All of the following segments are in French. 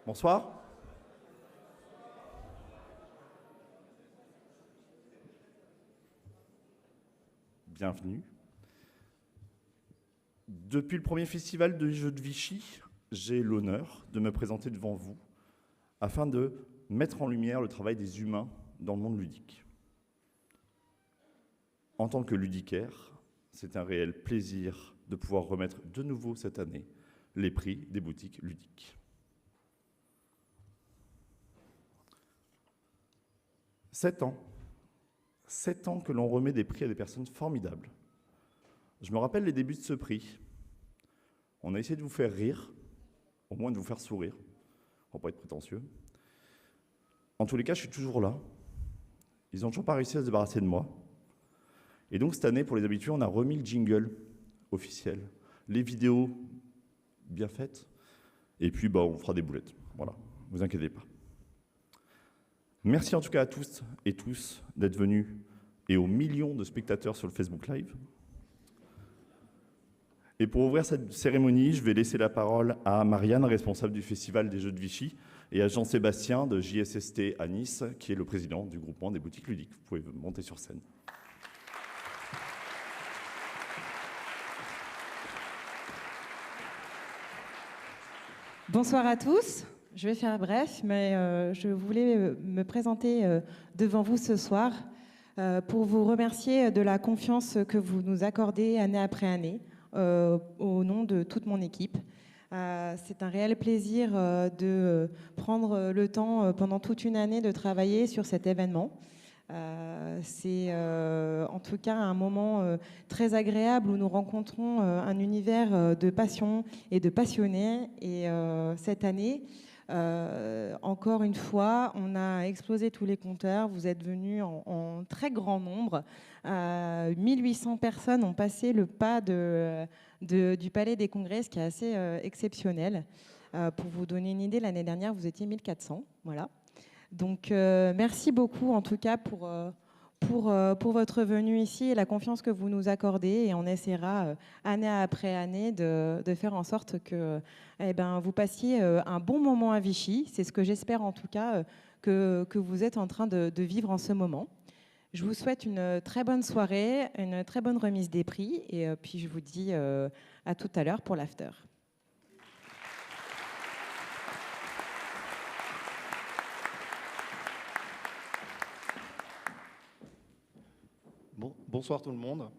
Bonsoir. Bienvenue. Depuis le premier festival de jeux de Vichy, j'ai l'honneur de me présenter devant vous afin de mettre en lumière le travail des humains dans le monde ludique. En tant que ludicaire, c'est un réel plaisir de pouvoir remettre de nouveau cette année les prix des boutiques ludiques. 7 ans. 7 ans que l'on remet des prix à des personnes formidables. Je me rappelle les débuts de ce prix. On a essayé de vous faire rire, au moins de vous faire sourire. On va pas être prétentieux. En tous les cas, je suis toujours là. Ils n'ont toujours pas réussi à se débarrasser de moi. Et donc cette année, pour les habitués, on a remis le jingle officiel, les vidéos bien faites, et puis on fera des boulettes. Voilà, ne vous inquiétez pas. Merci en tout cas à tous et tous d'être venus et aux millions de spectateurs sur le Facebook Live. Et pour ouvrir cette cérémonie, je vais laisser la parole à Marianne, responsable du Festival des Jeux de Vichy, et à Jean-Sébastien de JSST à Nice, qui est le président du groupement des boutiques ludiques. Vous pouvez monter sur scène. Bonsoir à tous. Je vais faire bref, mais je voulais me présenter devant vous ce soir pour vous remercier de la confiance que vous nous accordez année après année au nom de toute mon équipe. C'est un réel plaisir de prendre le temps pendant toute une année de travailler sur cet événement. C'est en tout cas un moment très agréable où nous rencontrons un univers de passion et de passionnés. Et cette année, encore une fois, on a explosé tous les compteurs. Vous êtes venus en très grand nombre. 1800 personnes ont passé le pas du Palais des Congrès, ce qui est assez exceptionnel. Pour vous donner une idée, l'année dernière, vous étiez 1400. Voilà. Donc, merci beaucoup en tout cas pour votre venue ici et la confiance que vous nous accordez. Et on essaiera année après année de faire en sorte que vous passiez un bon moment à Vichy. C'est ce que j'espère en tout cas que vous êtes en train de vivre en ce moment. Je vous souhaite une très bonne soirée, une très bonne remise des prix. Et puis je vous dis à tout à l'heure pour l'after. Bonsoir tout le monde.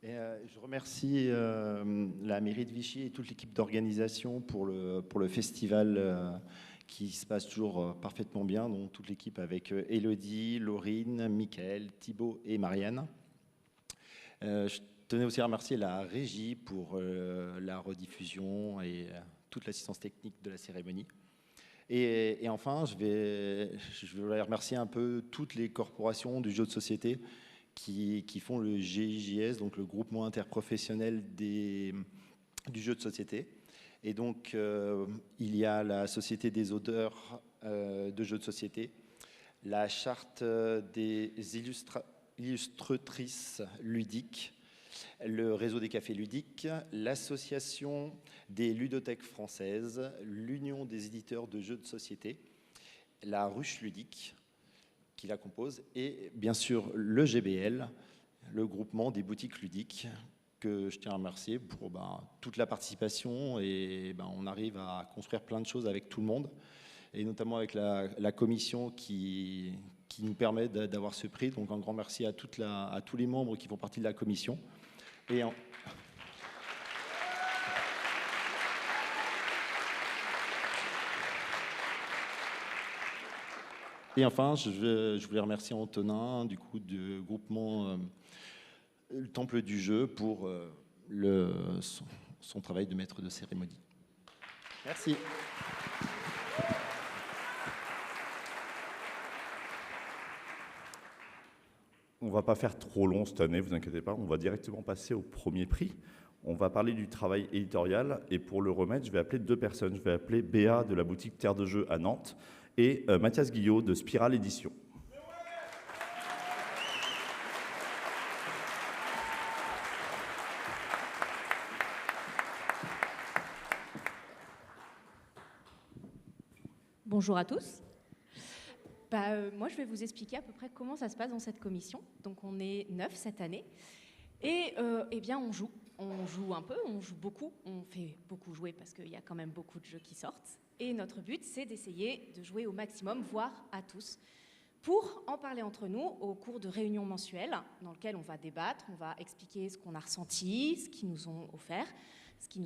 Et, je remercie la mairie de Vichy et toute l'équipe d'organisation pour le festival qui se passe toujours parfaitement bien, donc toute l'équipe avec Élodie, Laurine, Mickaël, Thibaut et Marianne. Je tenais aussi à remercier la régie pour la rediffusion et toute l'assistance technique de la cérémonie. Et enfin, je voulais remercier un peu toutes les corporations du jeu de société qui font le GIJS, donc le groupement interprofessionnel du jeu de société. Et donc, il y a la Société des auteurs de jeux de société, la Charte des illustratrices ludiques, le Réseau des cafés ludiques, l'Association des ludothèques françaises, l'Union des éditeurs de jeux de société, la Ruche ludique, qui la compose, et bien sûr le GBL, le groupement des boutiques ludiques, que je tiens à remercier pour toute la participation. Et on arrive à construire plein de choses avec tout le monde, et notamment avec la commission qui nous permet d'avoir ce prix. Donc un grand merci à tous les membres qui font partie de la commission. Et enfin, je voulais remercier Antonin, du groupement le Temple du Jeu, pour son travail de maître de cérémonie. Merci. On ne va pas faire trop long cette année, vous inquiétez pas, on va directement passer au premier prix. On va parler du travail éditorial, et pour le remettre, je vais appeler 2 personnes. Je vais appeler Béa de la boutique Terre de Jeux à Nantes et Mathias Guillot de Spiral Édition. Bonjour à tous. Moi, je vais vous expliquer à peu près comment ça se passe dans cette commission. Donc, on est 9 cette année. Et eh bien, on joue. On joue un peu, on joue beaucoup. On fait beaucoup jouer parce qu'il y a quand même beaucoup de jeux qui sortent. Et notre but, c'est d'essayer de jouer au maximum, voire à tous, pour en parler entre nous au cours de réunions mensuelles dans lesquelles on va débattre, on va expliquer ce qu'on a ressenti, ce qu'ils nous ont offert, ce qui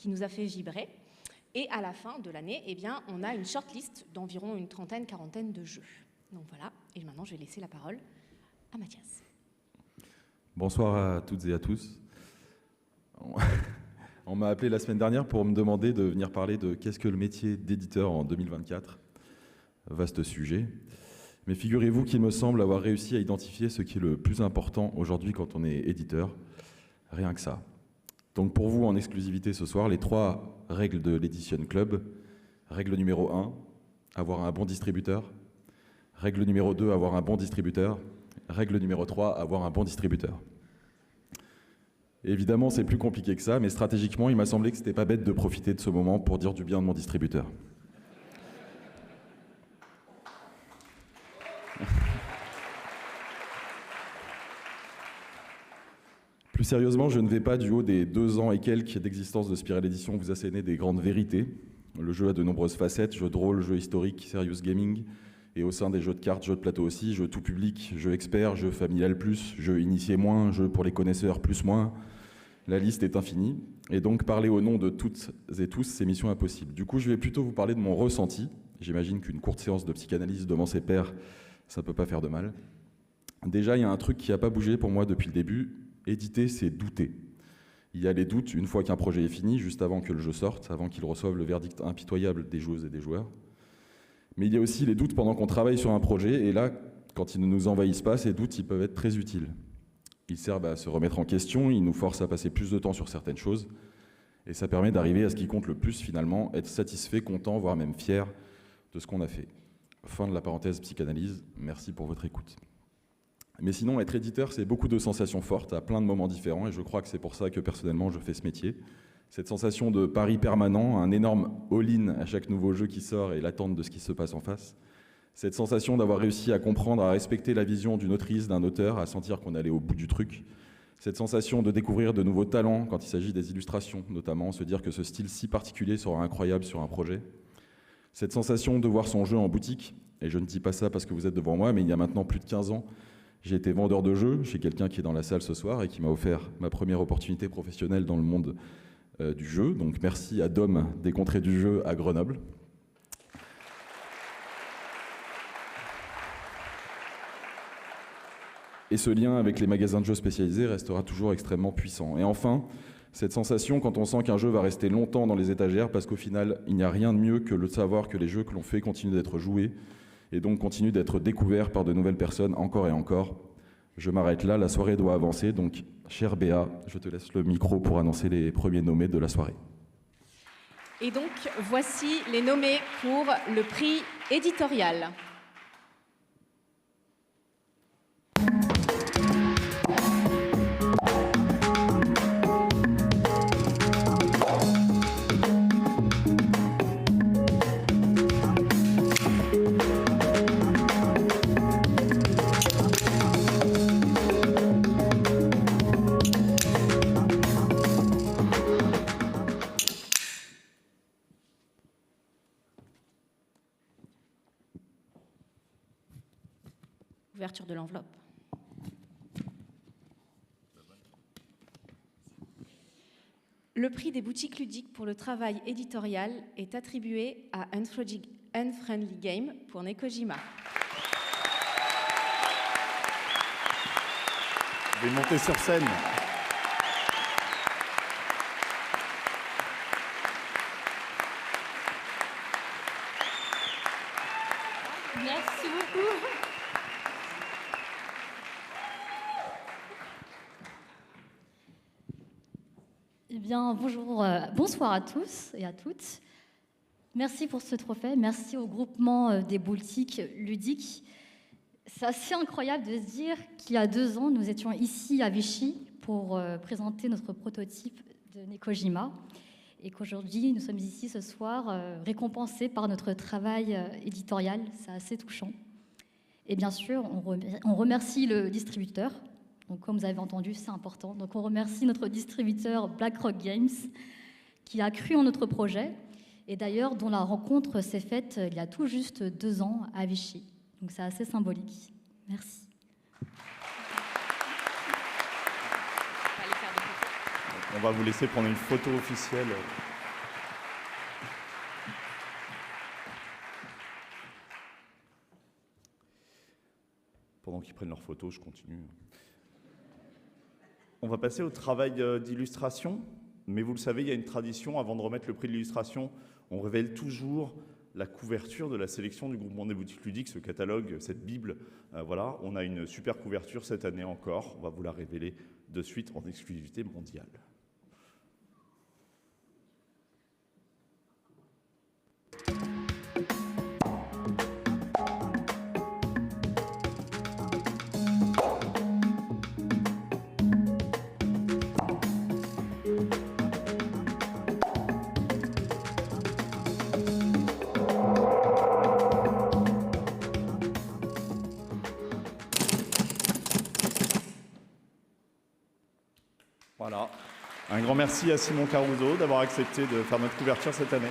nous a fait vibrer. Et à la fin de l'année, eh bien, on a une shortlist d'environ une trentaine, quarantaine de jeux. Donc voilà, et maintenant je vais laisser la parole à Mathias. Bonsoir à toutes et à tous. On m'a appelé la semaine dernière pour me demander de venir parler de qu'est-ce que le métier d'éditeur en 2024. Vaste sujet. Mais figurez-vous qu'il me semble avoir réussi à identifier ce qui est le plus important aujourd'hui quand on est éditeur. Rien que ça. Donc pour vous, en exclusivité ce soir, les 3 règles de l'Edition Club. Règle numéro 1, avoir un bon distributeur. Règle numéro 2, avoir un bon distributeur. Règle numéro 3, avoir un bon distributeur. Évidemment, c'est plus compliqué que ça, mais stratégiquement, il m'a semblé que c'était pas bête de profiter de ce moment pour dire du bien de mon distributeur. Plus sérieusement, je ne vais pas, du haut des 2 ans et quelques d'existence de Spiral Edition, vous asséner des grandes vérités. Le jeu a de nombreuses facettes, jeu de rôle, jeu historique, serious gaming, et au sein des jeux de cartes, jeux de plateau aussi, jeu tout public, jeu expert, jeu familial plus, jeu initié moins, jeu pour les connaisseurs plus moins. La liste est infinie, et donc parler au nom de toutes et tous, c'est mission impossible. Du coup, je vais plutôt vous parler de mon ressenti. J'imagine qu'une courte séance de psychanalyse devant ses pairs, ça peut pas faire de mal. Déjà, il y a un truc qui n'a pas bougé pour moi depuis le début. Éditer, c'est douter. Il y a les doutes une fois qu'un projet est fini, juste avant que le jeu sorte, avant qu'il reçoive le verdict impitoyable des joueuses et des joueurs. Mais il y a aussi les doutes pendant qu'on travaille sur un projet, et là, quand ils ne nous envahissent pas, ces doutes, ils peuvent être très utiles. Ils servent à se remettre en question, ils nous forcent à passer plus de temps sur certaines choses, et ça permet d'arriver à ce qui compte le plus finalement, être satisfait, content, voire même fier de ce qu'on a fait. Fin de la parenthèse psychanalyse, merci pour votre écoute. Mais sinon, être éditeur, c'est beaucoup de sensations fortes à plein de moments différents, et je crois que c'est pour ça que personnellement je fais ce métier. Cette sensation de pari permanent, un énorme all-in à chaque nouveau jeu qui sort et l'attente de ce qui se passe en face. Cette sensation d'avoir réussi à comprendre, à respecter la vision d'une autrice, d'un auteur, à sentir qu'on allait au bout du truc. Cette sensation de découvrir de nouveaux talents quand il s'agit des illustrations, notamment, se dire que ce style si particulier sera incroyable sur un projet. Cette sensation de voir son jeu en boutique, et je ne dis pas ça parce que vous êtes devant moi, mais il y a maintenant plus de 15 ans, j'ai été vendeur de jeux chez quelqu'un qui est dans la salle ce soir et qui m'a offert ma première opportunité professionnelle dans le monde du jeu. Donc merci à Dom des Contrées du Jeu à Grenoble. Et ce lien avec les magasins de jeux spécialisés restera toujours extrêmement puissant. Et enfin, cette sensation quand on sent qu'un jeu va rester longtemps dans les étagères parce qu'au final, il n'y a rien de mieux que le savoir que les jeux que l'on fait continuent d'être joués et donc continuent d'être découverts par de nouvelles personnes encore et encore. Je m'arrête là, la soirée doit avancer, donc cher Béa, je te laisse le micro pour annoncer les premiers nommés de la soirée. Et donc, voici les nommés pour le prix éditorial. Ouverture de l'enveloppe. Le prix des boutiques ludiques pour le travail éditorial est attribué à Unfriendly Game pour Nekojima. Je vais monter sur scène. Merci beaucoup. Eh bien, bonsoir à tous et à toutes. Merci pour ce trophée. Merci au groupement des boutiques ludiques. C'est assez incroyable de se dire qu'il y a 2 ans, nous étions ici à Vichy pour présenter notre prototype de Nekojima. et qu'aujourd'hui, nous sommes ici ce soir récompensés par notre travail éditorial. C'est assez touchant. Et bien sûr, on remercie le distributeur. Donc, comme vous avez entendu, c'est important. Donc, on remercie notre distributeur BlackRock Games qui a cru en notre projet et d'ailleurs dont la rencontre s'est faite il y a tout juste 2 ans à Vichy. Donc, c'est assez symbolique. Merci. On va vous laisser prendre une photo officielle. Pendant qu'ils prennent leurs photos, je continue. On va passer au travail d'illustration, mais vous le savez, il y a une tradition, avant de remettre le prix de l'illustration, on révèle toujours la couverture de la sélection du groupement des boutiques ludiques, ce catalogue, cette Bible. Voilà, on a une super couverture cette année encore, on va vous la révéler de suite en exclusivité mondiale. Voilà. Un grand merci à Simon Caruso d'avoir accepté de faire notre couverture cette année.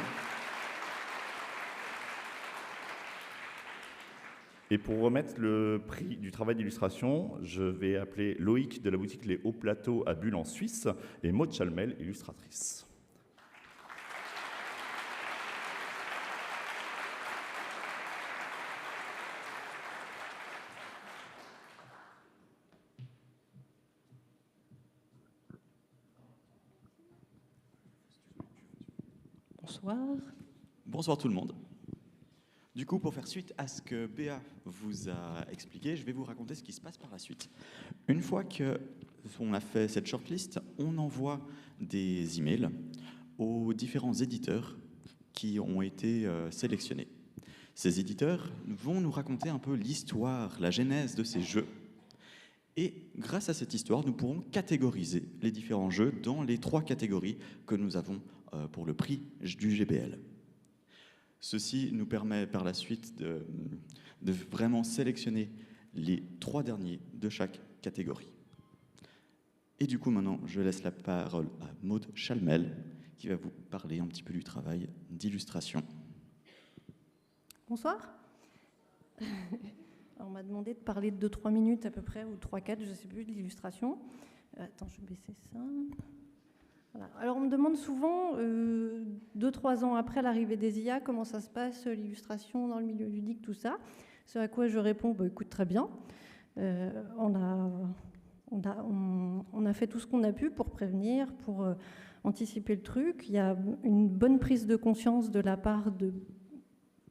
Et pour remettre le prix du travail d'illustration, je vais appeler Loïc de la boutique Les Hauts Plateaux à Bulle en Suisse et Maud Chalmel, illustratrice. Bonsoir. Bonsoir tout le monde. Du coup, pour faire suite à ce que Béa vous a expliqué, je vais vous raconter ce qui se passe par la suite. Une fois qu'on a fait cette shortlist, on envoie des emails aux différents éditeurs qui ont été sélectionnés. Ces éditeurs vont nous raconter un peu l'histoire, la genèse de ces jeux. Et grâce à cette histoire, nous pourrons catégoriser les différents jeux dans les 3 catégories que nous avons pour le prix du GBL. Ceci nous permet par la suite de vraiment sélectionner les 3 derniers de chaque catégorie. Et du coup, maintenant, je laisse la parole à Maud Chalmel, qui va vous parler un petit peu du travail d'illustration. Bonsoir. On m'a demandé de parler de 2-3 minutes à peu près, ou 3-4, je ne sais plus, de l'illustration. Attends, je vais baisser ça. Voilà. Alors, on me demande souvent, 2-3 ans après l'arrivée des IA, comment ça se passe, l'illustration dans le milieu ludique, tout ça. Ce à quoi je réponds, bah, écoute, très bien. On a fait tout ce qu'on a pu pour prévenir, pour anticiper le truc. Il y a une bonne prise de conscience de la part de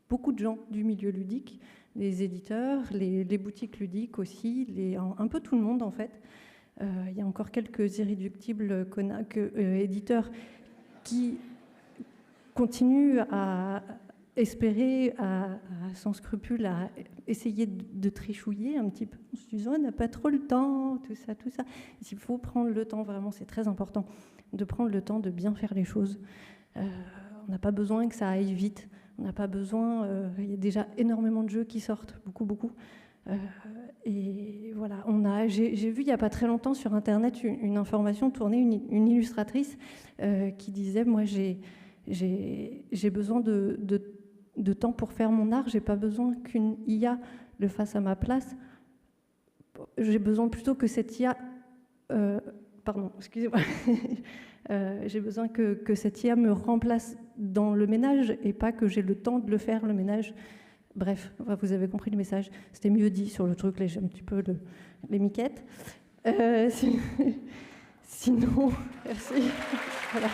beaucoup de gens du milieu ludique, les éditeurs, les boutiques ludiques aussi, un peu tout le monde en fait. Il y a encore quelques irréductibles éditeurs qui continuent à espérer, sans scrupule, à essayer de trichouiller un petit peu en se disant on n'a pas trop le temps, tout ça. Il faut prendre le temps, vraiment, c'est très important de prendre le temps de bien faire les choses. On n'a pas besoin que ça aille vite, on n'a pas besoin, il y a déjà énormément de jeux qui sortent, beaucoup. Et voilà, j'ai vu il n'y a pas très longtemps sur Internet une information tournée, une illustratrice qui disait, moi j'ai besoin de temps pour faire mon art, j'ai pas besoin qu'une IA le fasse à ma place, j'ai besoin plutôt que cette IA... pardon, excusez-moi. J'ai besoin que cette IA me remplace dans le ménage et pas que j'ai le temps de le faire, le ménage. Bref, vous avez compris le message. C'était mieux dit sur le truc, j'ai un petit peu les miquettes. Sinon, merci. Voilà.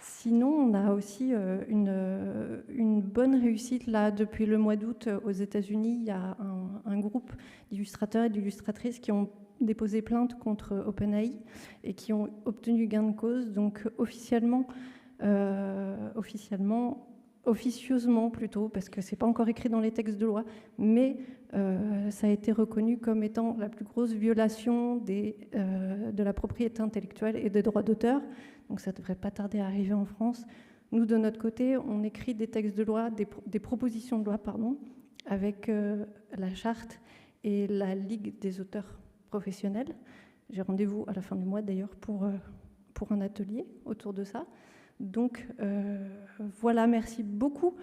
Sinon, on a aussi une bonne réussite là depuis le mois d'août aux États-Unis. Il y a un groupe d'illustrateurs et d'illustratrices qui ont déposé plainte contre OpenAI et qui ont obtenu gain de cause. Donc officiellement, officieusement plutôt, parce que ce n'est pas encore écrit dans les textes de loi, mais ça a été reconnu comme étant la plus grosse violation de la propriété intellectuelle et des droits d'auteur. Donc ça ne devrait pas tarder à arriver en France. Nous, de notre côté, on écrit des textes de loi, des propositions de loi, pardon, avec la charte et la Ligue des auteurs professionnels. J'ai rendez-vous à la fin du mois d'ailleurs pour un atelier autour de ça. Donc voilà, merci beaucoup,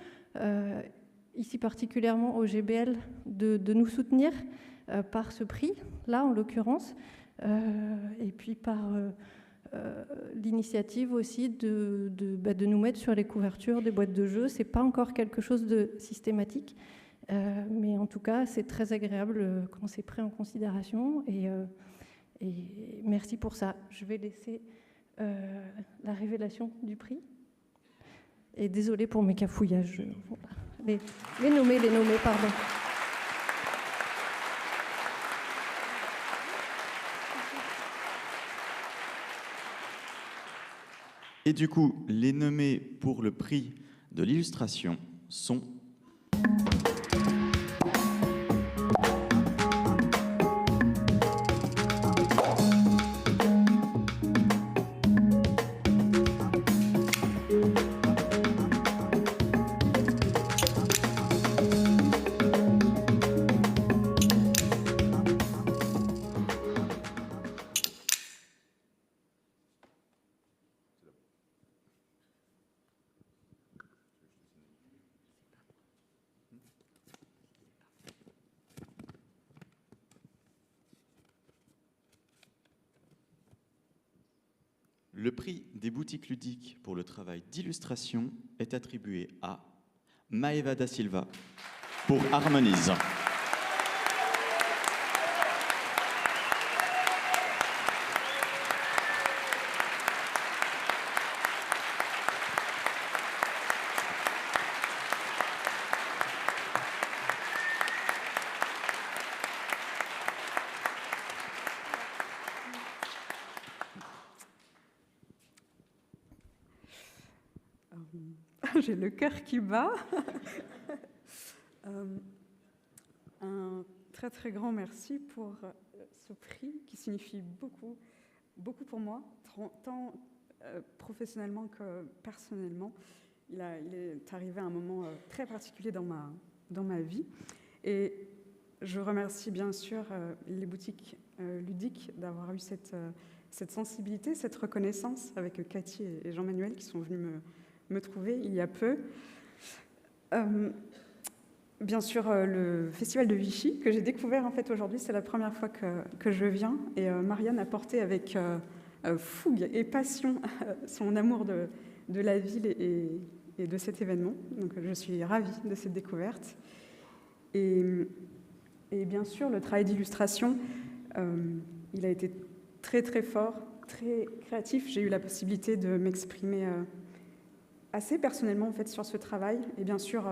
ici particulièrement au GBL, de nous soutenir par ce prix, là en l'occurrence, et puis par l'initiative aussi de nous mettre sur les couvertures des boîtes de jeux. Ce n'est pas encore quelque chose de systématique, mais en tout cas, c'est très agréable quand c'est pris en considération, et merci pour ça. Je vais laisser la révélation du prix. Et désolé pour mes cafouillages. Les nommer, pardon. Et du coup, les nommés pour le prix de l'illustration sont... Le prix des boutiques ludiques pour le travail d'illustration est attribué à Maeva da Silva pour Harmonise. J'ai le cœur qui bat. Un très très grand merci pour ce prix qui signifie beaucoup, beaucoup pour moi, tant professionnellement que personnellement. Il est arrivé à un moment très particulier dans ma vie. Et je remercie bien sûr les boutiques ludiques d'avoir eu cette sensibilité, cette reconnaissance avec Cathy et Jean-Manuel qui sont venus me trouver il y a peu. Bien sûr, le festival de Vichy, que j'ai découvert en fait aujourd'hui, c'est la première fois que je viens. Et Marianne a porté avec fougue et passion son amour de la ville et de cet événement. Donc je suis ravie de cette découverte. Et bien sûr, le travail d'illustration, il a été très très fort, très créatif. J'ai eu la possibilité de m'exprimer assez personnellement en fait sur ce travail. Et bien sûr,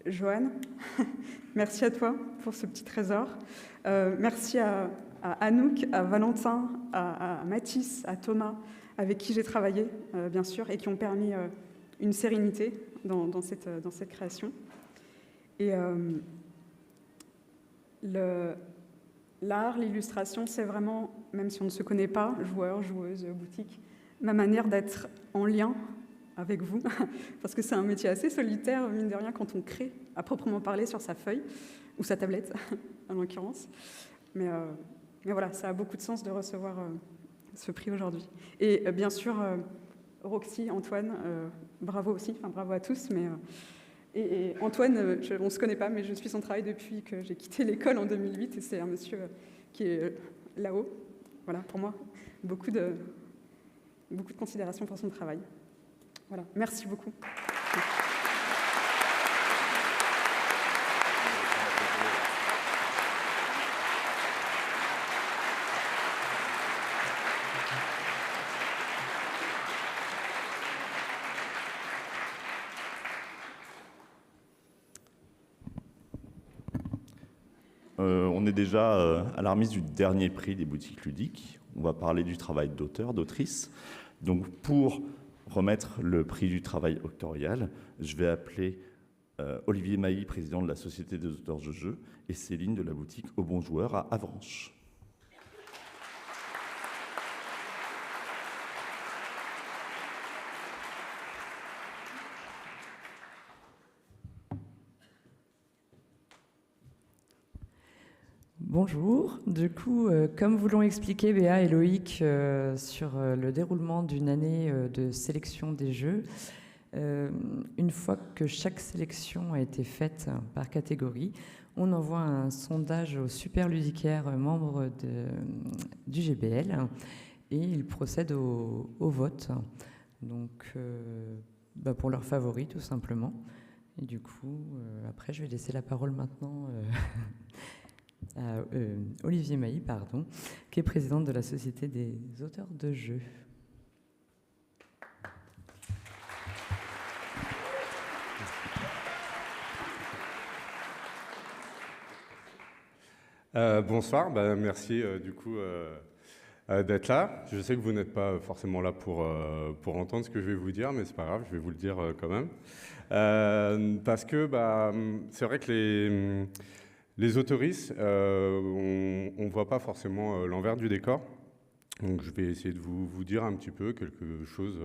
Joanne, merci à toi pour ce petit trésor. Merci à Anouk, à Valentin, à Mathis, à Thomas, avec qui j'ai travaillé, bien sûr, et qui ont permis une sérénité dans cette création. Et l'art, l'illustration, c'est vraiment, même si on ne se connaît pas, joueur, joueuse, boutique, ma manière d'être en lien avec vous, parce que c'est un métier assez solitaire, mine de rien, quand on crée, à proprement parler, sur sa feuille, ou sa tablette, en l'occurrence. Mais voilà, ça a beaucoup de sens de recevoir ce prix aujourd'hui. Et bien sûr, Roxy, Antoine, bravo aussi, enfin bravo à tous, mais... Et Antoine, on ne se connaît pas, mais je suis son travail depuis que j'ai quitté l'école en 2008, et c'est un monsieur qui est là-haut. Voilà, pour moi, beaucoup de considération pour son travail. Voilà, merci beaucoup. On est déjà à la remise du dernier prix des boutiques ludiques. On va parler du travail d'auteur, d'autrice. Donc pour remettre le prix du travail octorial, je vais appeler Olivier Mailly, président de la Société des auteurs de jeux, et Céline de la boutique Au Bon Joueur à Avranches. Bonjour. Du coup, comme vous l'ont expliqué Béa et Loïc sur le déroulement d'une année de sélection des jeux, une fois que chaque sélection a été faite par catégorie, on envoie un sondage aux super ludicaires membres du GBL et ils procèdent au vote. Donc, pour leurs favoris, tout simplement. Et du coup, après, je vais laisser la parole maintenant à Olivier Mailly, qui est président de la Société des auteurs de jeux. Bonsoir, merci du coup d'être là. Je sais que vous n'êtes pas forcément là pour entendre ce que je vais vous dire, mais c'est pas grave, je vais vous le dire quand même. Parce que c'est vrai que les autoristes, on ne voit pas forcément l'envers du décor. Donc je vais essayer de vous dire un petit peu quelque chose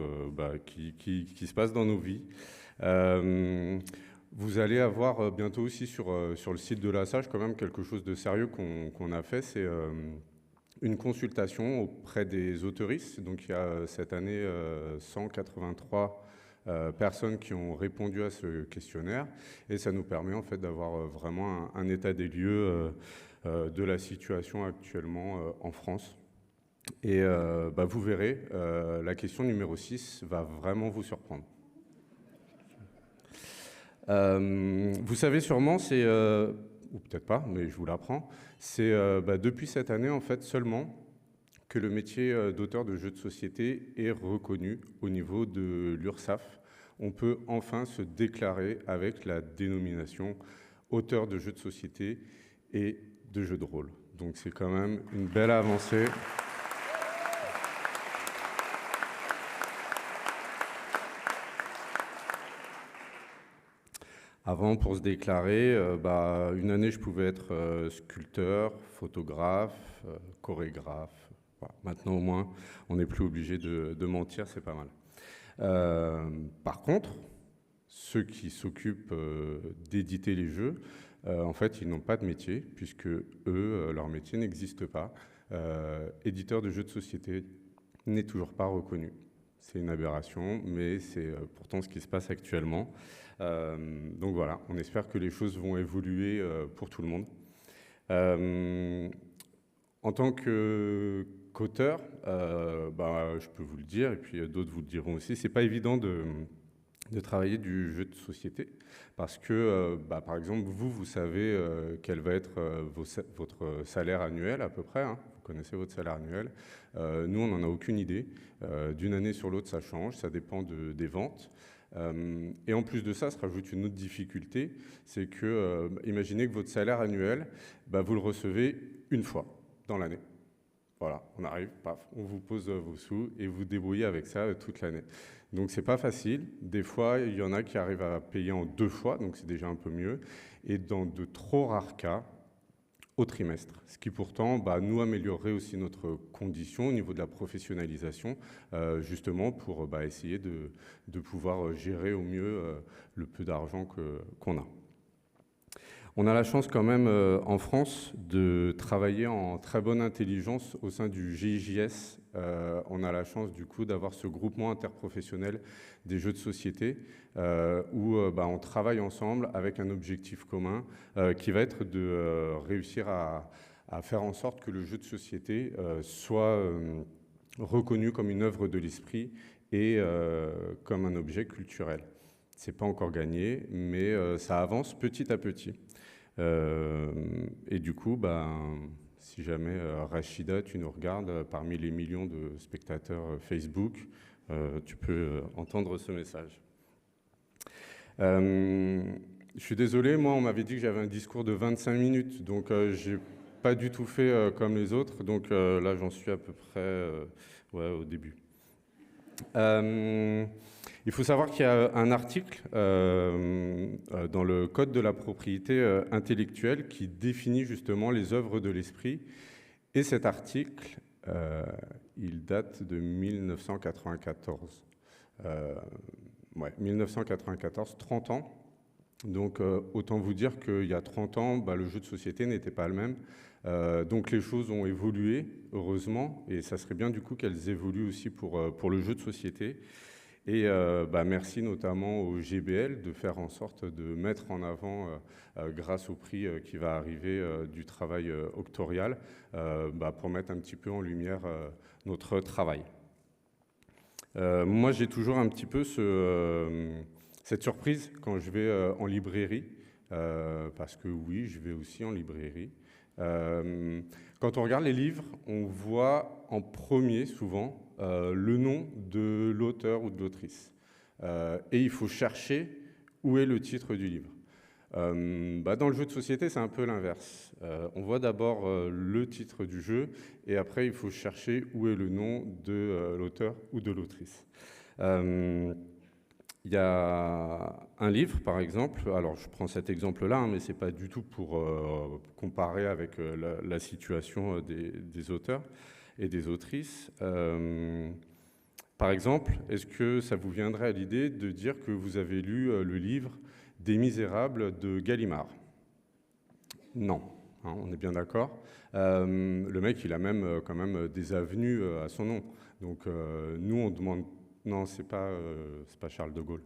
qui se passe dans nos vies. Vous allez avoir bientôt aussi sur le site de la SAGE quand même quelque chose de sérieux qu'on a fait, c'est une consultation auprès des autoristes. Donc il y a cette année 183 personnes qui ont répondu à ce questionnaire et ça nous permet en fait d'avoir vraiment un état des lieux de la situation actuellement en France. Et vous verrez, la question numéro 6 va vraiment vous surprendre. Vous savez sûrement, c'est, ou peut-être pas, mais je vous l'apprends, c'est depuis cette année en fait seulement que le métier d'auteur de jeux de société est reconnu au niveau de l'URSSAF. On peut enfin se déclarer avec la dénomination auteur de jeux de société et de jeux de rôle. Donc c'est quand même une belle avancée. Avant, pour se déclarer, une année, je pouvais être sculpteur, photographe, chorégraphe. Voilà. Maintenant, au moins, on n'est plus obligé de mentir, c'est pas mal. Par contre, ceux qui s'occupent d'éditer les jeux, en fait, ils n'ont pas de métier, puisque eux, leur métier n'existe pas. Éditeur de jeux de société n'est toujours pas reconnu. C'est une aberration, mais c'est pourtant ce qui se passe actuellement. Donc voilà, on espère que les choses vont évoluer pour tout le monde. En tant qu'auteur, je peux vous le dire, et puis d'autres vous le diront aussi, c'est pas évident de travailler du jeu de société, parce que, par exemple, vous savez quel va être votre salaire annuel à peu près, hein. Vous connaissez votre salaire annuel. Nous, on n'en a aucune idée. D'une année sur l'autre, ça change, ça dépend des ventes. Et en plus de ça, se rajoute une autre difficulté, c'est que, imaginez que votre salaire annuel, vous le recevez une fois dans l'année. Voilà, on arrive, paf, on vous pose vos sous et vous débrouillez avec ça toute l'année. Donc c'est pas facile. Des fois, il y en a qui arrivent à payer en 2 fois, donc c'est déjà un peu mieux. Et dans de trop rares cas, au trimestre. Ce qui pourtant nous améliorerait aussi notre condition au niveau de la professionnalisation, justement pour essayer de pouvoir gérer au mieux le peu d'argent qu'on a. On a la chance quand même en France de travailler en très bonne intelligence au sein du GIJS. On a la chance du coup d'avoir ce groupement interprofessionnel des jeux de société où on travaille ensemble avec un objectif commun qui va être de réussir à faire en sorte que le jeu de société soit reconnu comme une œuvre de l'esprit et comme un objet culturel. C'est pas encore gagné, mais ça avance petit à petit. Et du coup, si jamais Rachida, tu nous regardes parmi les millions de spectateurs Facebook, tu peux entendre ce message. Je suis désolé, moi on m'avait dit que j'avais un discours de 25 minutes, donc j'ai pas du tout fait comme les autres, donc là j'en suis à peu près au début. Il faut savoir qu'il y a un article dans le Code de la propriété intellectuelle qui définit justement les œuvres de l'esprit. Et cet article, il date de 1994. 1994, 30 ans. Donc autant vous dire qu'il y a 30 ans, le jeu de société n'était pas le même. Donc les choses ont évolué, heureusement, et ça serait bien du coup qu'elles évoluent aussi pour le jeu de société. Et merci notamment au GBL de faire en sorte de mettre en avant, grâce au prix qui va arriver du travail octorial, pour mettre un petit peu en lumière notre travail. Moi, j'ai toujours un petit peu cette surprise quand je vais en librairie, parce que oui, je vais aussi en librairie. Quand on regarde les livres, on voit en premier souvent le nom de l'auteur ou de l'autrice. Et il faut chercher où est le titre du livre. Dans le jeu de société, c'est un peu l'inverse. On voit d'abord le titre du jeu et après, il faut chercher où est le nom de l'auteur ou de l'autrice. Il y a un livre, par exemple, alors je prends cet exemple-là, mais ce n'est pas du tout pour comparer avec la situation des auteurs et des autrices. Par exemple, est-ce que ça vous viendrait à l'idée de dire que vous avez lu le livre des Misérables de Gallimard? Non, hein, on est bien d'accord. Le mec, il a même quand même des avenues à son nom. Donc nous, on demande... Non, c'est pas Charles de Gaulle.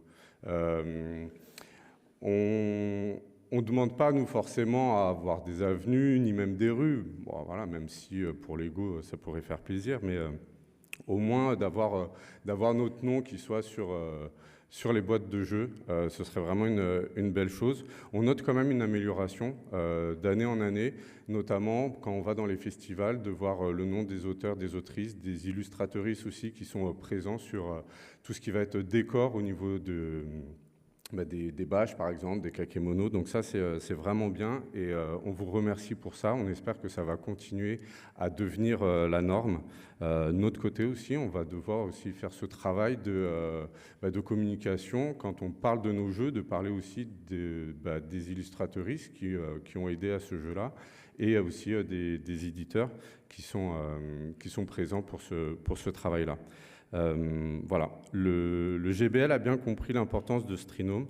On ne demande pas, nous, forcément, à avoir des avenues, ni même des rues. Bon, voilà, même si, pour l'ego, ça pourrait faire plaisir, mais au moins d'avoir notre nom qui soit sur les boîtes de jeux, ce serait vraiment une belle chose. On note quand même une amélioration d'année en année, notamment quand on va dans les festivals, de voir le nom des auteurs, des autrices, des illustratrices aussi qui sont présents sur tout ce qui va être décor au niveau des bâches, par exemple, des kakémonos. Donc ça, c'est vraiment bien et on vous remercie pour ça. On espère que ça va continuer à devenir la norme. De notre côté aussi, on va devoir aussi faire ce travail de communication. Quand on parle de nos jeux, de parler aussi des illustratrices qui ont aidé à ce jeu-là et aussi des éditeurs qui sont présents pour ce travail-là. Voilà. Le GBL a bien compris l'importance de ce trinôme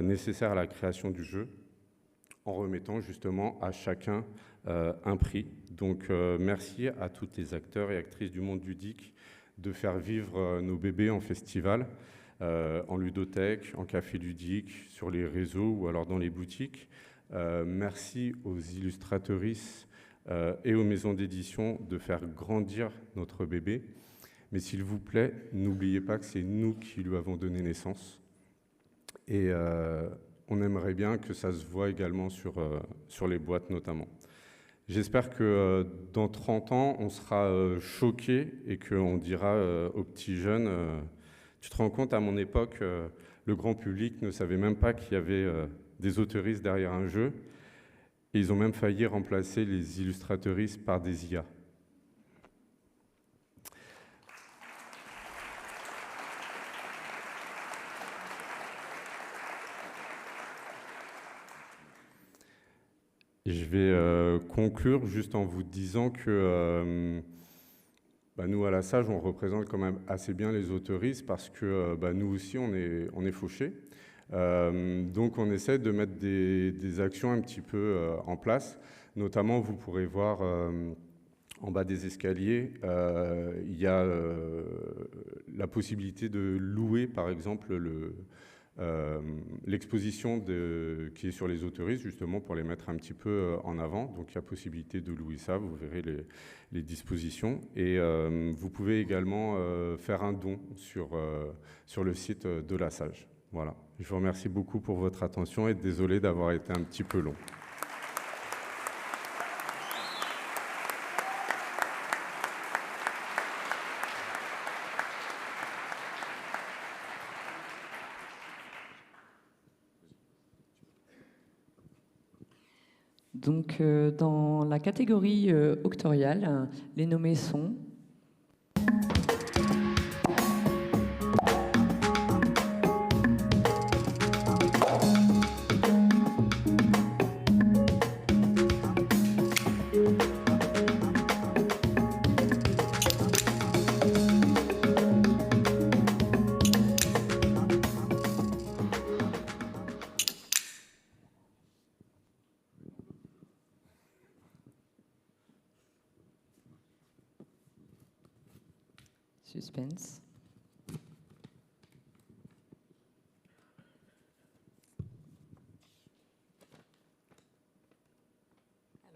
nécessaire à la création du jeu en remettant justement à chacun un prix. Donc merci à tous les acteurs et actrices du monde ludique de faire vivre nos bébés en festival, en ludothèque, en café ludique, sur les réseaux ou alors dans les boutiques. Merci aux illustratrices et aux maisons d'édition de faire grandir notre bébé. Mais s'il vous plaît, n'oubliez pas que c'est nous qui lui avons donné naissance. Et on aimerait bien que ça se voit également sur les boîtes notamment. J'espère que dans 30 ans, on sera choqués et qu'on dira aux petits jeunes, tu te rends compte, à mon époque, le grand public ne savait même pas qu'il y avait des auteuristes derrière un jeu. Et ils ont même failli remplacer les illustratrices par des IA. Je vais conclure juste en vous disant que nous, à la Sage, on représente quand même assez bien les auteuristes parce que nous aussi, on est fauchés. Donc, on essaie de mettre des actions un petit peu en place. Notamment, vous pourrez voir en bas des escaliers, il y a la possibilité de louer, par exemple, l'exposition qui est sur les auteuristes, justement pour les mettre un petit peu en avant. Donc il y a possibilité de louer ça, vous verrez les dispositions. Et vous pouvez également faire un don sur le site de la Sage. Voilà. Je vous remercie beaucoup pour votre attention et désolé d'avoir été un petit peu long. Donc, dans la catégorie octoriale, les nommés sont Suspense.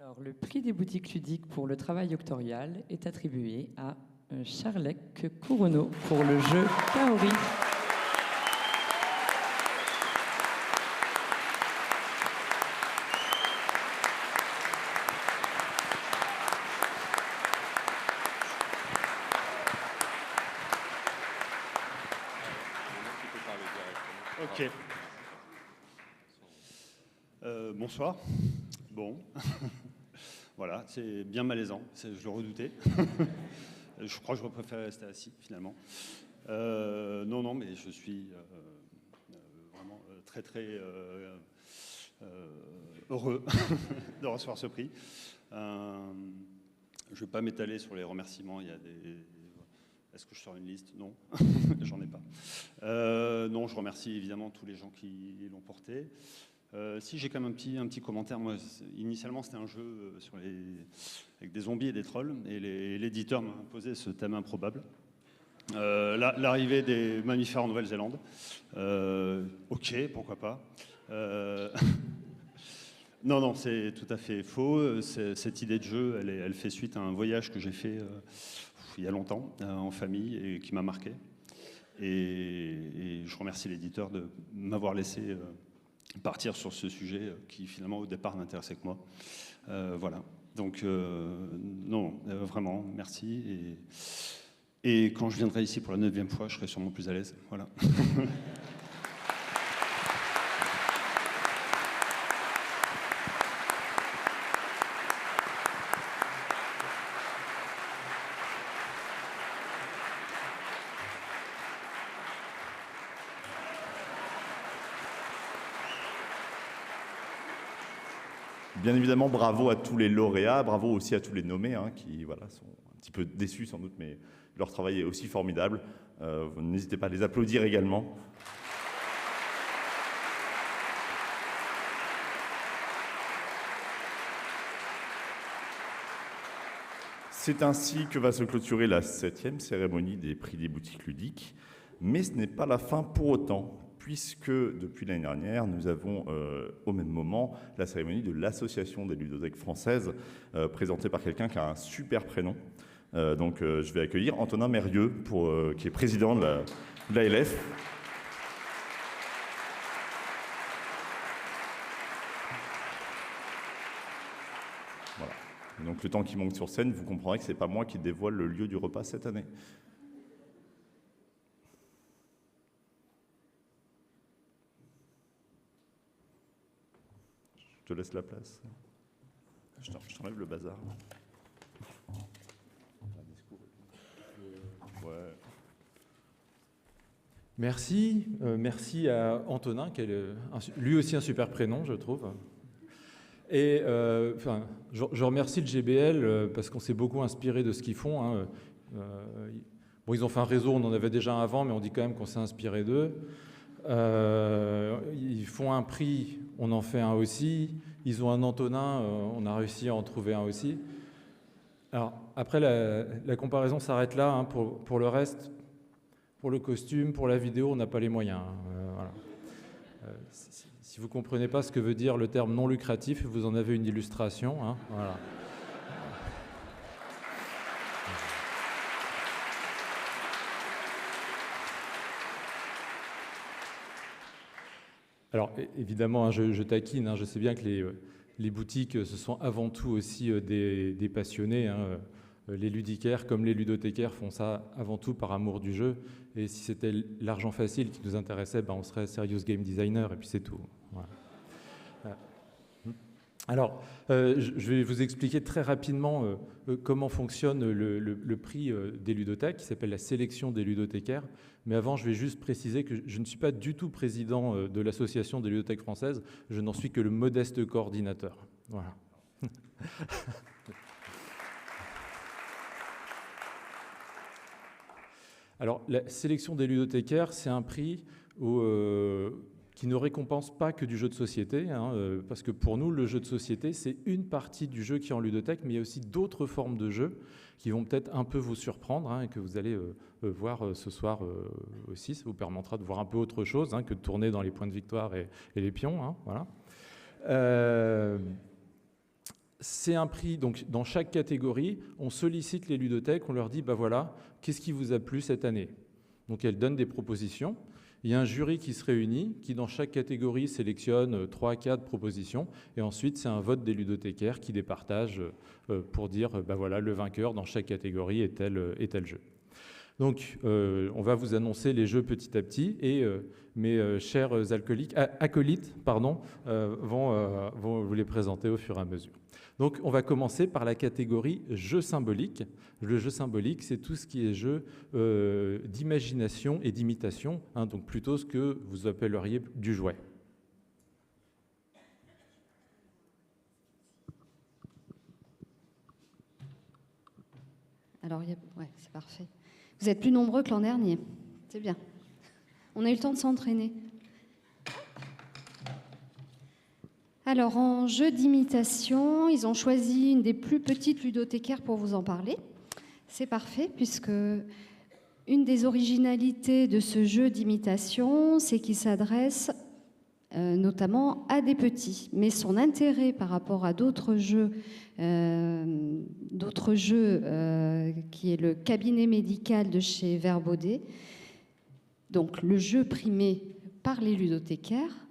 Alors, le prix des boutiques ludiques pour le travail octorial est attribué à Charlec Couronneau pour le jeu Kaori. Ok. Bonsoir. Bon. Voilà, c'est bien malaisant, je le redoutais. Je crois que je préfère rester assis, finalement. Non, mais je suis vraiment très, très heureux de recevoir ce prix. Je ne vais pas m'étaler sur les remerciements. Il y a des... Est-ce que je sors une liste? Non, j'en ai pas. Non, je remercie évidemment tous les gens qui l'ont porté. Si j'ai quand même un petit commentaire, moi initialement c'était un jeu avec des zombies et des trolls, et l'éditeur m'a imposé ce thème improbable. L'arrivée des mammifères en Nouvelle-Zélande. Ok, pourquoi pas. Non, c'est tout à fait faux. Cette idée de jeu, elle fait suite à un voyage que j'ai fait il y a longtemps en famille et qui m'a marqué. Et je remercie l'éditeur de m'avoir laissé partir sur ce sujet qui finalement au départ n'intéressait que moi. Voilà. Donc non, vraiment, merci. Et quand je viendrai ici pour la 9e fois, je serai sûrement plus à l'aise. Voilà. Bien évidemment, bravo à tous les lauréats, bravo aussi à tous les nommés, qui voilà, sont un petit peu déçus sans doute, mais leur travail est aussi formidable. N'hésitez pas à les applaudir également. C'est ainsi que va se clôturer la 7e cérémonie des prix des boutiques ludiques, mais ce n'est pas la fin pour autant, puisque depuis l'année dernière, nous avons au même moment la cérémonie de l'Association des ludothèques françaises, présentée par quelqu'un qui a un super prénom. Donc je vais accueillir Antonin Mérieux, qui est président de l'ALF. Voilà. Et donc le temps qu'il monte sur scène, vous comprendrez que ce n'est pas moi qui dévoile le lieu du repas cette année. Je te laisse la place. Je t'enlève le bazar. Ouais. Merci. Merci à Antonin, qui est lui aussi un super prénom, je trouve. Et je remercie le GBL parce qu'on s'est beaucoup inspiré de ce qu'ils font. Bon, ils ont fait un réseau, on en avait déjà un avant, mais on dit quand même qu'on s'est inspiré d'eux. Ils font un prix, on en fait un aussi. Ils ont un Antonin, on a réussi à en trouver un aussi. Alors, après, la comparaison s'arrête là. Pour le reste, pour le costume, pour la vidéo, on n'a pas les moyens. Voilà. Si vous ne comprenez pas ce que veut dire le terme non lucratif, vous en avez une illustration. Voilà. Alors, évidemment, je taquine, je sais bien que les boutiques, ce sont avant tout aussi des passionnés. Les ludicaires, comme les ludothécaires, font ça avant tout par amour du jeu. Et si c'était l'argent facile qui nous intéressait, on serait serious game designer, et puis c'est tout. Voilà. Alors, je vais vous expliquer très rapidement comment fonctionne le prix des ludothèques, qui s'appelle la sélection des ludothécaires. Mais avant, je vais juste préciser que je ne suis pas du tout président de l'Association des ludothèques françaises, je n'en suis que le modeste coordinateur. Voilà. Alors, la sélection des ludothécaires, c'est un prix où qui ne récompense pas que du jeu de société, hein, parce que pour nous, le jeu de société, c'est une partie du jeu qui est en ludothèque, mais il y a aussi d'autres formes de jeux qui vont peut-être un peu vous surprendre, hein, et que vous allez voir ce soir aussi. Ça vous permettra de voir un peu autre chose, hein, que de tourner dans les points de victoire et les pions. Hein, voilà. C'est un prix, donc dans chaque catégorie, on sollicite les ludothèques, on leur dit, bah voilà, qu'est-ce qui vous a plu cette année? Donc elles donnent des propositions. Il y a un jury qui se réunit, qui dans chaque catégorie sélectionne 3 à 4 propositions, et ensuite c'est un vote des ludothécaires qui départagent pour dire, bah voilà, le vainqueur dans chaque catégorie est tel jeu. Donc on va vous annoncer les jeux petit à petit, et mes chers acolytes vont vous les présenter au fur et à mesure. Donc on va commencer par la catégorie jeu symbolique. Le jeu symbolique, c'est tout ce qui est jeu d'imagination et d'imitation, hein, donc plutôt ce que vous appelleriez du jouet. Alors, ouais, c'est parfait. Vous êtes plus nombreux que l'an dernier, c'est bien. On a eu le temps de s'entraîner. Alors, en jeu d'imitation, ils ont choisi une des plus petites ludothécaires pour vous en parler. C'est parfait, puisque une des originalités de ce jeu d'imitation, c'est qu'il s'adresse notamment à des petits. Mais son intérêt par rapport à d'autres jeux, qui est le cabinet médical de chez Verbaudet, donc le jeu primé par les ludothécaires,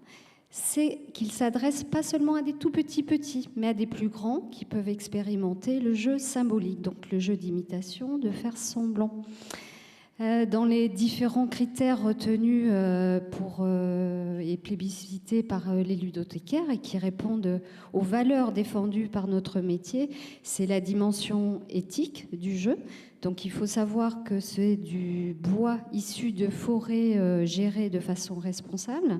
c'est qu'il s'adresse pas seulement à des tout petits, mais à des plus grands qui peuvent expérimenter le jeu symbolique, donc le jeu d'imitation, de faire semblant. Dans les différents critères retenus et plébiscités par les ludothécaires et qui répondent aux valeurs défendues par notre métier, c'est la dimension éthique du jeu. Donc il faut savoir que c'est du bois issu de forêts gérées de façon responsable.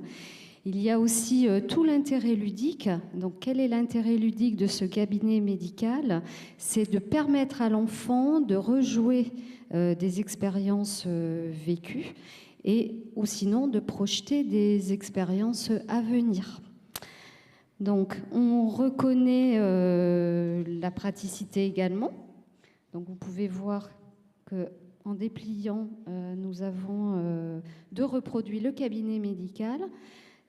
Il y a aussi tout l'intérêt ludique. Donc, quel est l'intérêt ludique de ce cabinet médical? C'est de permettre à l'enfant de rejouer des expériences vécues ou sinon de projeter des expériences à venir. Donc, on reconnaît la praticité également. Donc, vous pouvez voir qu'en dépliant, nous avons deux reproduits le cabinet médical.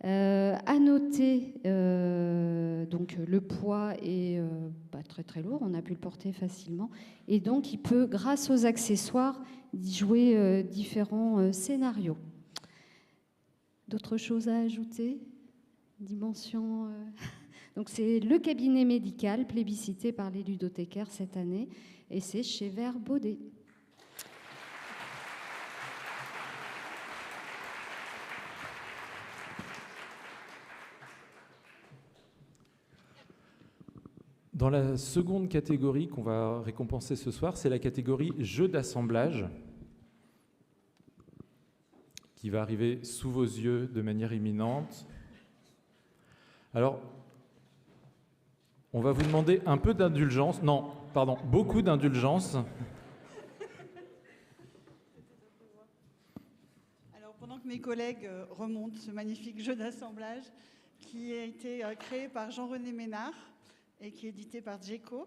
À noter, donc le poids est pas très très lourd, on a pu le porter facilement, et donc il peut, grâce aux accessoires, jouer différents scénarios. D'autres choses à ajouter? Dimension. Donc c'est le cabinet médical plébiscité par les ludothécaires cette année, et c'est chez Verbaudet. Dans la seconde catégorie qu'on va récompenser ce soir, c'est la catégorie jeu d'assemblage qui va arriver sous vos yeux de manière imminente. Alors, on va vous demander un peu d'indulgence, beaucoup d'indulgence. Alors, pendant que mes collègues remontent ce magnifique jeu d'assemblage qui a été créé par Jean-René Ménard, et qui est édité par Djeco.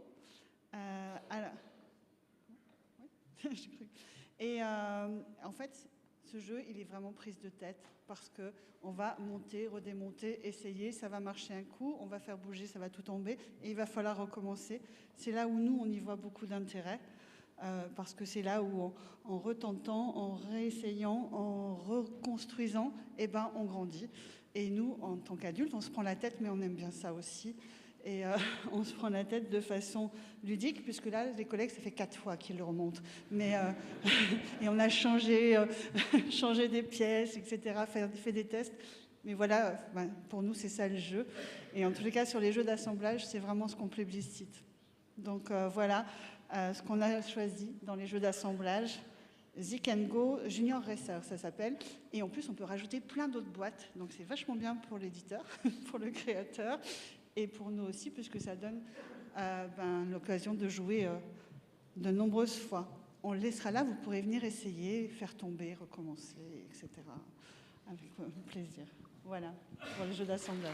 En fait, ce jeu, il est vraiment prise de tête parce qu'on va monter, redémonter, essayer, ça va marcher un coup, on va faire bouger, ça va tout tomber et il va falloir recommencer. C'est là où nous, on y voit beaucoup d'intérêt parce que c'est là où, en retentant, en réessayant, en reconstruisant, on grandit. Et nous, en tant qu'adultes, on se prend la tête, mais on aime bien ça aussi. Et on se prend la tête de façon ludique, puisque là, les collègues, ça fait 4 fois qu'ils le remontent. Mais, et on a changé des pièces, etc., fait des tests. Mais voilà, pour nous, c'est ça le jeu. Et en tous les cas, sur les jeux d'assemblage, c'est vraiment ce qu'on plébiscite. Donc voilà ce qu'on a choisi dans les jeux d'assemblage. Zik & Go Junior Racer, ça s'appelle. Et en plus, on peut rajouter plein d'autres boîtes. Donc c'est vachement bien pour l'éditeur, pour le créateur. Et pour nous aussi, puisque ça donne l'occasion de jouer de nombreuses fois. On le laissera là, vous pourrez venir essayer, faire tomber, recommencer, etc. Avec plaisir. Voilà, pour le jeu d'assemblage.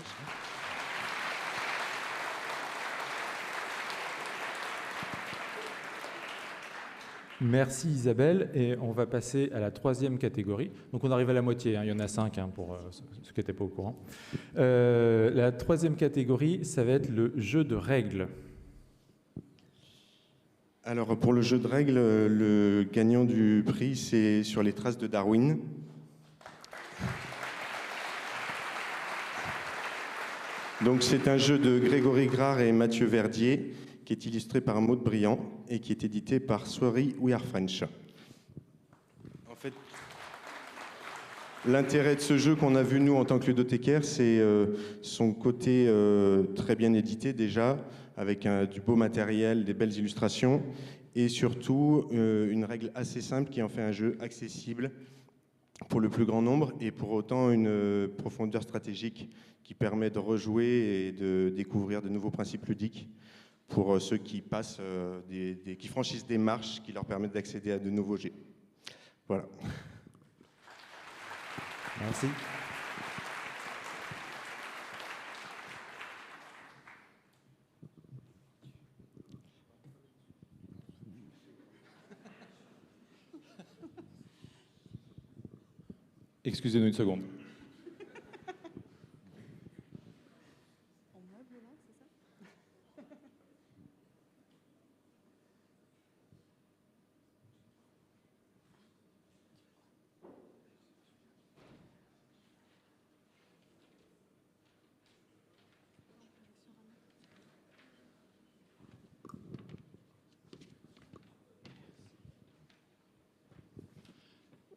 Merci Isabelle, et on va passer à la troisième catégorie. Donc on arrive à la moitié, hein. Il y en a 5 pour ceux qui n'étaient pas au courant. La troisième catégorie, ça va être le jeu de règles. Alors pour le jeu de règles, le gagnant du prix, c'est Sur les traces de Darwin. Donc c'est un jeu de Grégory Grard et Mathieu Verdier, qui est illustré par Maud Briand et qui est édité par Sorry We Are French. En fait, l'intérêt de ce jeu qu'on a vu nous en tant que ludothécaire, c'est son côté très bien édité déjà, avec du beau matériel, des belles illustrations, et surtout une règle assez simple qui en fait un jeu accessible pour le plus grand nombre, et pour autant une profondeur stratégique qui permet de rejouer et de découvrir de nouveaux principes ludiques pour ceux qui passent, qui franchissent des marches qui leur permettent d'accéder à de nouveaux jets. Voilà. Merci. Excusez-nous une seconde.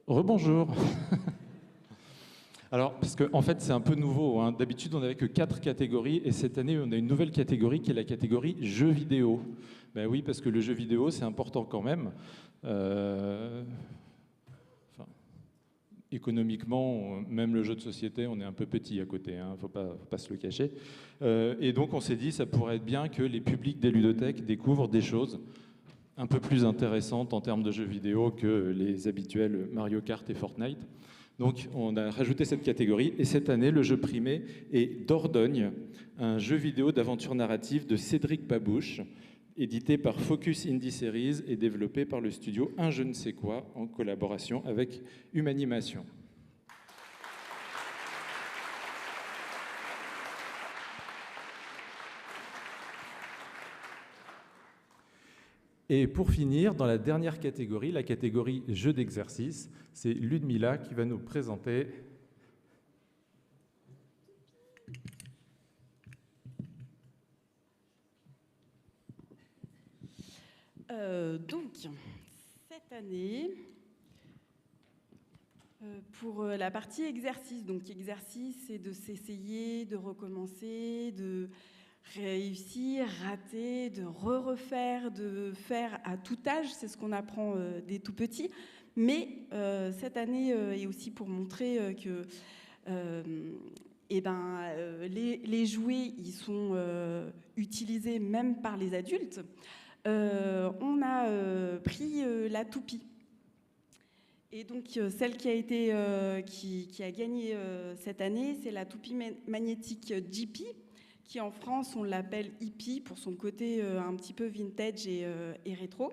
Rebonjour. Alors, parce qu'en fait, c'est un peu nouveau, hein. D'habitude, on n'avait que 4 catégories, et cette année, on a une nouvelle catégorie qui est la catégorie jeux vidéo. Ben oui, parce que le jeu vidéo, c'est important quand même. Économiquement, même le jeu de société, on est un peu petit à côté, hein, faut pas se le cacher. Et donc, on s'est dit, ça pourrait être bien que les publics des ludothèques découvrent des choses un peu plus intéressantes en termes de jeux vidéo que les habituels Mario Kart et Fortnite. Donc on a rajouté cette catégorie, et cette année, le jeu primé est Dordogne, un jeu vidéo d'aventure narrative de Cédric Babouche, édité par Focus Indie Series et développé par le studio Un Je ne sais quoi, en collaboration avec Humanimation. Et pour finir, dans la dernière catégorie, la catégorie jeux d'exercice, c'est Ludmila qui va nous présenter donc, cette année, pour la partie exercice, donc exercice, c'est de s'essayer, de recommencer, de réussir, rater, de refaire, de faire à tout âge, c'est ce qu'on apprend des tout petits. Mais cette année est aussi pour montrer que les jouets, ils sont utilisés même par les adultes. On a pris la toupie. Et donc, celle qui a été, qui a gagné cette année, c'est la toupie magnétique JP, qui en France, on l'appelle hippie pour son côté un petit peu vintage et rétro.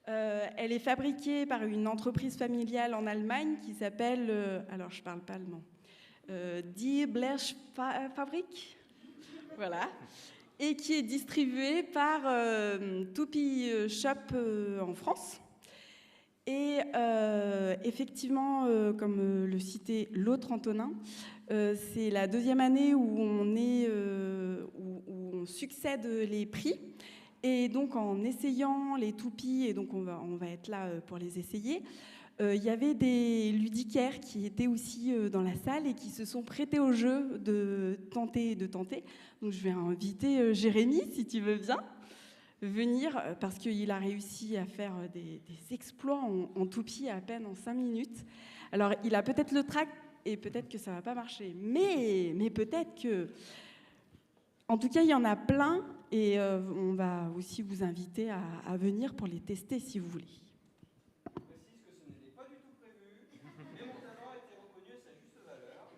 Elle est fabriquée par une entreprise familiale en Allemagne qui s'appelle, alors je ne parle pas allemand, Die Blech Fabrik, voilà, et qui est distribuée par Toupie Shop en France. Et effectivement, comme le citait l'autre Antonin, c'est la deuxième année où on succède les prix. Et donc en essayant les toupies, et donc on va être là pour les essayer, il y avait des ludicaires qui étaient aussi dans la salle et qui se sont prêtés au jeu de tenter. Donc je vais inviter Jérémy, si tu veux bien, venir, parce qu'il a réussi à faire des exploits en toupie à peine en 5 minutes. Alors il a peut-être le trac et peut-être que ça ne va pas marcher, mais peut-être que... En tout cas, il y en a plein, et on va aussi vous inviter à venir pour les tester si vous voulez. Je précise que ce n'était pas du tout prévu, mais mon talent a été reconnu à sa juste valeur.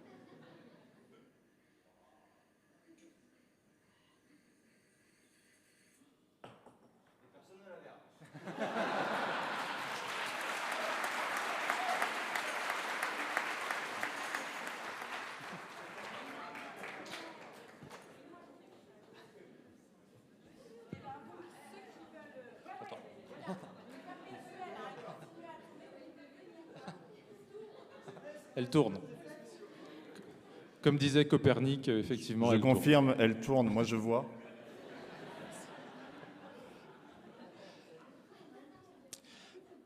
Elle tourne. Comme disait Copernic, effectivement, Je elle tourne. confirme, elle tourne, moi je vois.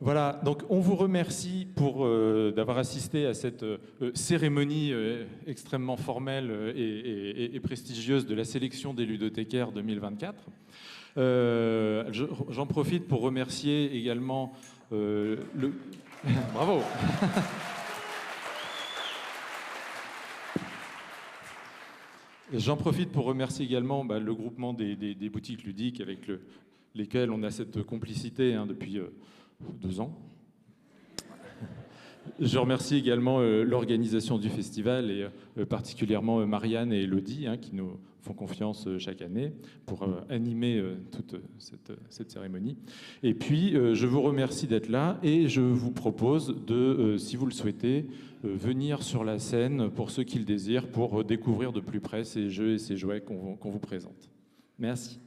Voilà, donc on vous remercie pour d'avoir assisté à cette cérémonie extrêmement formelle et prestigieuse de la sélection des ludothécaires 2024. J'en profite pour remercier également le... Bravo. J'en profite pour remercier également le groupement des boutiques ludiques avec lesquels on a cette complicité depuis 2 ans. Je remercie également l'organisation du festival et particulièrement Marianne et Elodie qui nous font confiance chaque année pour animer toute cette cérémonie. Et puis, je vous remercie d'être là et je vous propose de, si vous le souhaitez, venir sur la scène pour ceux qui le désirent pour découvrir de plus près ces jeux et ces jouets qu'on vous présente. Merci.